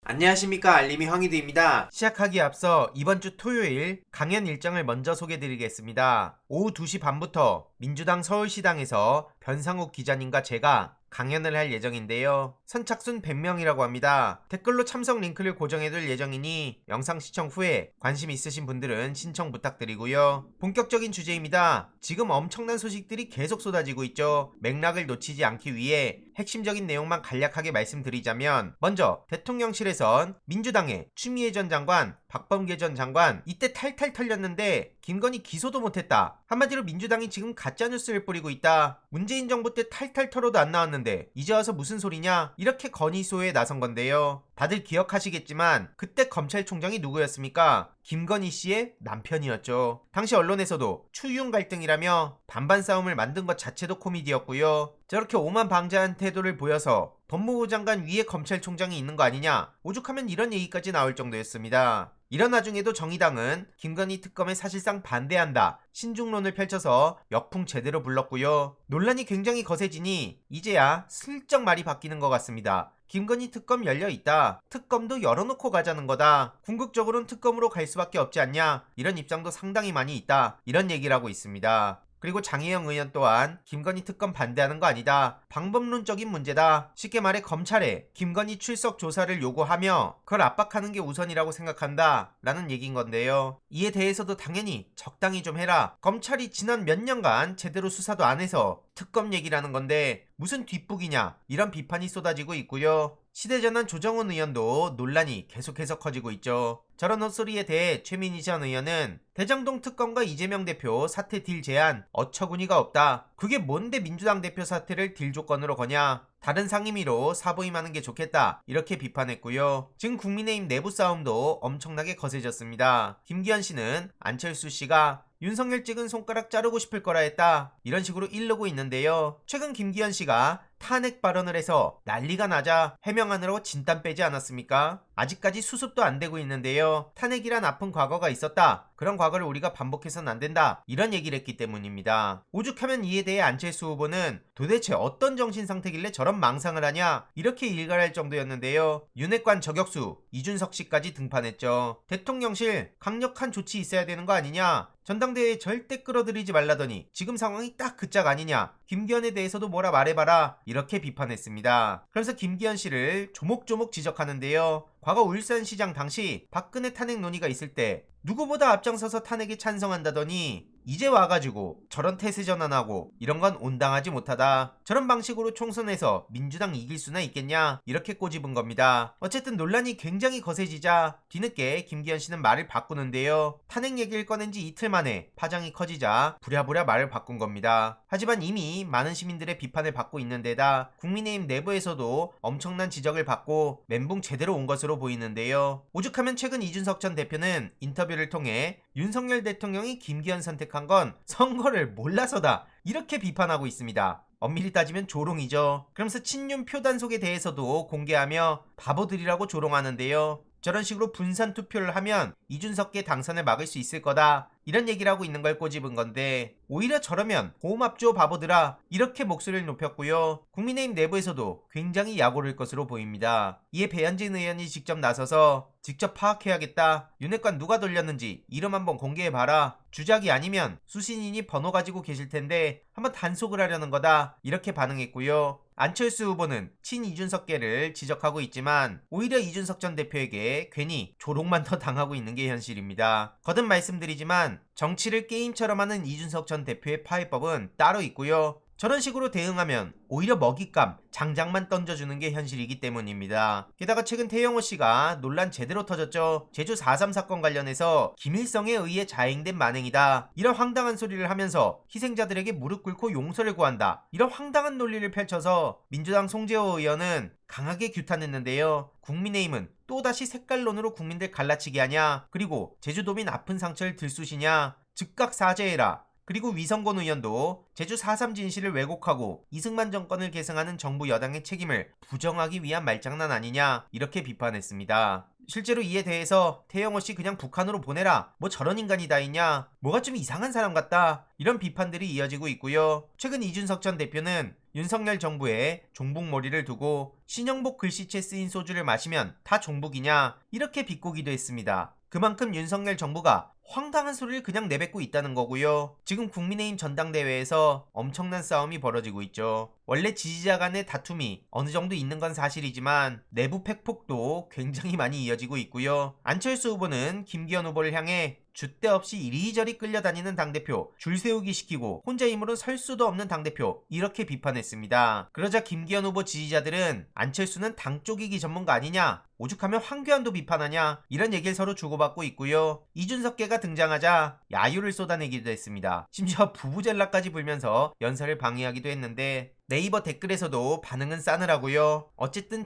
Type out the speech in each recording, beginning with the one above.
안녕하십니까, 알림이 황희두입니다. 시작하기에 앞서 이번 주 토요일 강연 일정을 먼저 소개드리겠습니다. 오후 2시 반부터 민주당 서울시당에서 변상욱 기자님과 제가 강연을 할 예정인데요. 선착순 100명이라고 합니다. 댓글로 참석 링크를 고정해둘 예정이니 영상 시청 후에 관심 있으신 분들은 신청 부탁드리고요. 본격적인 주제입니다. 지금 엄청난 소식들이 계속 쏟아지고 있죠. 맥락을 놓치지 않기 위해 핵심적인 내용만 간략하게 말씀드리자면, 먼저 대통령실에선 민주당의 추미애 전 장관, 박범계 전 장관 이때 탈탈 털렸는데 김건희 기소도 못했다. 한마디로 민주당이 지금 가짜뉴스를 뿌리고 있다. 문재인 정부 때 탈탈 털어도 안 나왔는데 이제 와서 무슨 소리냐, 이렇게 건의소에 나선 건데요. 다들 기억하시겠지만 그때 검찰총장이 누구였습니까? 김건희 씨의 남편이었죠. 당시 언론에서도 추윤 갈등이라며 반반 싸움을 만든 것 자체도 코미디였고요. 저렇게 오만방자한 태도를 보여서 법무부 장관 위에 검찰총장이 있는 거 아니냐, 오죽하면 이런 얘기까지 나올 정도였습니다. 이런 와중에도 정의당은 김건희 특검에 사실상 반대한다, 신중론을 펼쳐서 역풍 제대로 불렀고요. 논란이 굉장히 거세지니 이제야 슬쩍 말이 바뀌는 것 같습니다. 김건희 특검 열려있다, 특검도 열어놓고 가자는 거다, 궁극적으로는 특검으로 갈 수밖에 없지 않냐, 이런 입장도 상당히 많이 있다, 이런 얘기를 하고 있습니다. 그리고 장혜영 의원 또한 김건희 특검 반대하는 거 아니다, 방법론적인 문제다, 쉽게 말해 검찰에 김건희 출석 조사를 요구하며 그걸 압박하는 게 우선이라고 생각한다 라는 얘기인 건데요. 이에 대해서도 당연히 적당히 좀 해라, 검찰이 지난 몇 년간 제대로 수사도 안 해서 특검 얘기라는 건데 무슨 뒷북이냐, 이런 비판이 쏟아지고 있고요. 시대전환 조정훈 의원도 논란이 계속해서 커지고 있죠. 저런 헛소리에 대해 최민희 전 의원은 대장동 특검과 이재명 대표 사퇴 딜 제안 어처구니가 없다, 그게 뭔데 민주당 대표 사퇴를 딜 조건으로 거냐, 다른 상임위로 사보임하는 게 좋겠다, 이렇게 비판했고요. 지금 국민의힘 내부 싸움도 엄청나게 거세졌습니다. 김기현 씨는 안철수 씨가 윤석열 찍은 손가락 자르고 싶을 거라 했다, 이런 식으로 일르고 있는데요. 최근 김기현 씨가 탄핵 발언을 해서 난리가 나자 해명하느라고 진땀 빼지 않았습니까? 아직까지 수습도 안 되고 있는데요. 탄핵이란 아픈 과거가 있었다, 그런 과거를 우리가 반복해서는 안 된다, 이런 얘기를 했기 때문입니다. 오죽하면 이에 대해 안철수 후보는 도대체 어떤 정신 상태길래 저런 망상을 하냐, 이렇게 일갈할 정도였는데요. 윤핵관 저격수 이준석 씨까지 등판했죠. 대통령실 강력한 조치 있어야 되는 거 아니냐, 전당대회에 절대 끌어들이지 말라더니 지금 상황이 딱 그 짝 아니냐, 김기현에 대해서도 뭐라 말해봐라, 이렇게 비판했습니다. 그래서 김기현 씨를 조목조목 지적하는데요. 과거 울산시장 당시 박근혜 탄핵 논의가 있을 때 누구보다 앞장서서 탄핵에 찬성한다더니 이제 와가지고 저런 태세 전환하고 이런 건 온당하지 못하다, 저런 방식으로 총선에서 민주당 이길 수나 있겠냐, 이렇게 꼬집은 겁니다. 어쨌든 논란이 굉장히 거세지자 뒤늦게 김기현 씨는 말을 바꾸는데요. 탄핵 얘기를 꺼낸 지 이틀 만에 파장이 커지자 부랴부랴 말을 바꾼 겁니다. 하지만 이미 많은 시민들의 비판을 받고 있는 데다 국민의힘 내부에서도 엄청난 지적을 받고 멘붕 제대로 온 것으로 보이는데요. 오죽하면 최근 이준석 전 대표는 인터뷰를 통해 윤석열 대통령이 김기현 선택한 건 선거를 몰라서다, 이렇게 비판하고 있습니다. 엄밀히 따지면 조롱이죠. 그러면서 친윤 표단속에 대해서도 공개하며 바보들이라고 조롱하는데요. 저런 식으로 분산 투표를 하면 이준석계 당선을 막을 수 있을 거다, 이런 얘기를 하고 있는 걸 꼬집은 건데, 오히려 저러면 고맙죠 바보들아, 이렇게 목소리를 높였고요. 국민의힘 내부에서도 굉장히 약오를 것으로 보입니다. 이에 배현진 의원이 직접 나서서 직접 파악해야겠다, 윤핵관 누가 돌렸는지 이름 한번 공개해봐라, 주작이 아니면 수신인이 번호 가지고 계실 텐데 한번 단속을 하려는 거다, 이렇게 반응했고요. 안철수 후보는 친 이준석계를 지적하고 있지만 오히려 이준석 전 대표에게 괜히 조롱만 더 당하고 있는 게 현실입니다. 거듭 말씀드리지만 정치를 게임처럼 하는 이준석 전 대표의 파해법은 따로 있고요. 저런 식으로 대응하면 오히려 먹잇감, 장작만 던져주는 게 현실이기 때문입니다. 게다가 최근 태영호 씨가 논란 제대로 터졌죠. 제주 4.3 사건 관련해서 김일성에 의해 자행된 만행이다, 이런 황당한 소리를 하면서 희생자들에게 무릎 꿇고 용서를 구한다, 이런 황당한 논리를 펼쳐서 민주당 송재호 의원은 강하게 규탄했는데요. 국민의힘은 또다시 색깔론으로 국민들 갈라치기 하냐, 그리고 제주도민 아픈 상처를 들쑤시냐, 즉각 사죄해라, 그리고 위성곤 의원도 제주 4.3 진실을 왜곡하고 이승만 정권을 계승하는 정부 여당의 책임을 부정하기 위한 말장난 아니냐, 이렇게 비판했습니다. 실제로 이에 대해서 태영호 씨 그냥 북한으로 보내라, 뭐 저런 인간이 다 있냐, 뭐가 좀 이상한 사람 같다, 이런 비판들이 이어지고 있고요. 최근 이준석 전 대표는 윤석열 정부에 종북몰이를 두고 신영복 글씨체 쓰인 소주를 마시면 다 종북이냐 이렇게 비꼬기도 했습니다. 그만큼 윤석열 정부가 황당한 소리를 그냥 내뱉고 있다는 거고요. 지금 국민의힘 전당대회에서 엄청난 싸움이 벌어지고 있죠. 원래 지지자 간의 다툼이 어느 정도 있는 건 사실이지만 내부 팩폭도 굉장히 많이 이어지고 있고요. 안철수 후보는 김기현 후보를 향해 줏대 없이 이리저리 끌려다니는 당대표, 줄 세우기 시키고 혼자 힘으로 설 수도 없는 당대표 이렇게 비판했습니다. 그러자 김기현 후보 지지자들은 안철수는 당 쪼개기 전문가 아니냐, 오죽하면 황교안도 비판하냐 이런 얘기를 서로 주고받고 있고요. 이준석계가 등장하자 야유를 쏟아내기도 했습니다. 심지어 부부젤라까지 불면서 연설을 방해하기도 했는데 네이버 댓글에서도 반응은 싸늘하고요. 어쨌든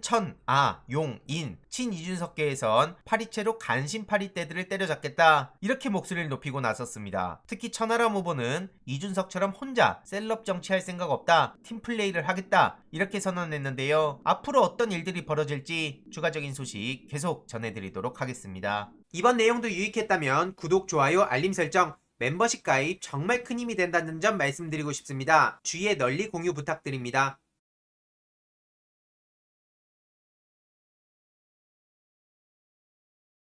용, 인, 친 이준석계에선 파리채로 간신 파리떼들을 때려잡겠다 이렇게 목소리를 높이고 나섰습니다. 특히 천하람 후보는 이준석처럼 혼자 셀럽 정치할 생각 없다, 팀플레이를 하겠다 이렇게 선언했는데요. 앞으로 어떤 일들이 벌어질지 추가적인 소식 계속 전해드리도록 하겠습니다. 이번 내용도 유익했다면 구독, 좋아요, 알림 설정, 멤버십 가입 정말 큰 힘이 된다는 점 말씀드리고 싶습니다. 주위에 널리 공유 부탁드립니다.